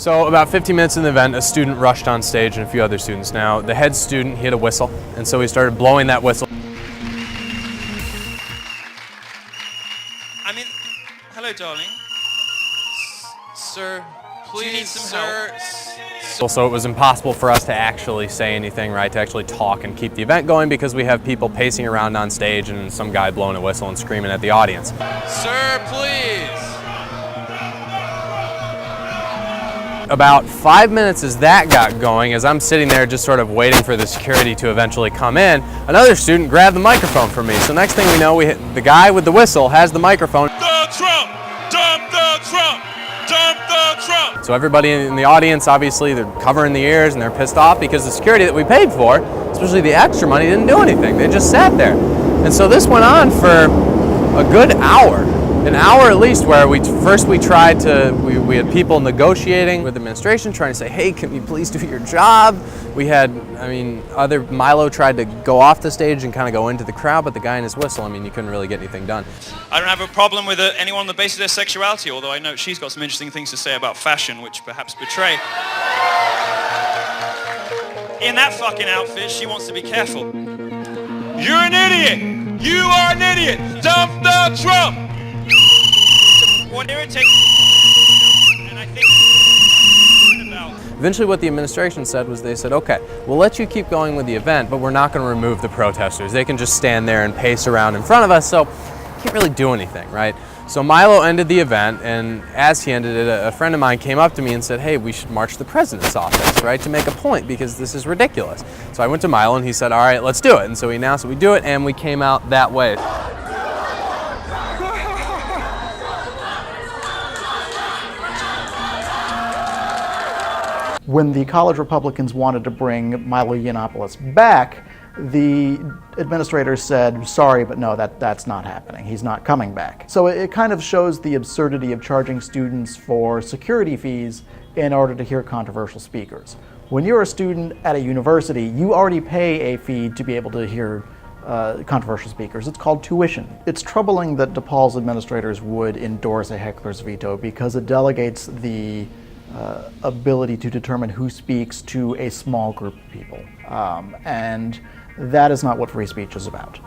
So about 15 minutes in the event, a student rushed on stage and a few other students. Now, the head student, he had a whistle, and so he started blowing that whistle. I mean, hello, darling. Sir, please, Do you need some help? So it was impossible for us to actually say anything, right, to actually talk and keep the event going because we have people pacing around on stage and some guy blowing a whistle and screaming at the audience. Sir, please. About 5 minutes as that got going, as I'm sitting there just sort of waiting for the security to eventually come in, another student grabbed the microphone from me. So next thing we know, the guy with the whistle has the microphone. Dump Trump! Dump the Trump! Dump the Trump! So everybody in the audience, obviously, they're covering the ears and they're pissed off because the security that we paid for, especially the extra money, didn't do anything. They just sat there. And so this went on for a good hour. An hour at least, where we had people negotiating with administration, trying to say, hey, can you please do your job? We had, Milo tried to go off the stage and kind of go into the crowd, but the guy in his whistle, you couldn't really get anything done. I don't have a problem with anyone on the basis of their sexuality, although I know she's got some interesting things to say about fashion, which perhaps betray. In that fucking outfit, she wants to be careful. You're an idiot! You are an idiot! Dump the Trump! What irritates and I think Eventually what the administration said was they said, okay, we'll let you keep going with the event, but we're not going to remove the protesters. They can just stand there and pace around in front of us, so can't really do anything, right? So Milo ended the event, and as he ended it, a friend of mine came up to me and said, hey, we should march to the president's office, right, to make a point, because this is ridiculous. So I went to Milo and he said, all right, let's do it. And so he announced that we do it, and we came out that way. When the college Republicans wanted to bring Milo Yiannopoulos back, the administrators said, sorry, but no, that's not happening. He's not coming back. So it kind of shows the absurdity of charging students for security fees in order to hear controversial speakers. When you're a student at a university, you already pay a fee to be able to hear controversial speakers. It's called tuition. It's troubling that DePaul's administrators would endorse a heckler's veto because it delegates the ability to determine who speaks to a small group of people. And that is not what free speech is about.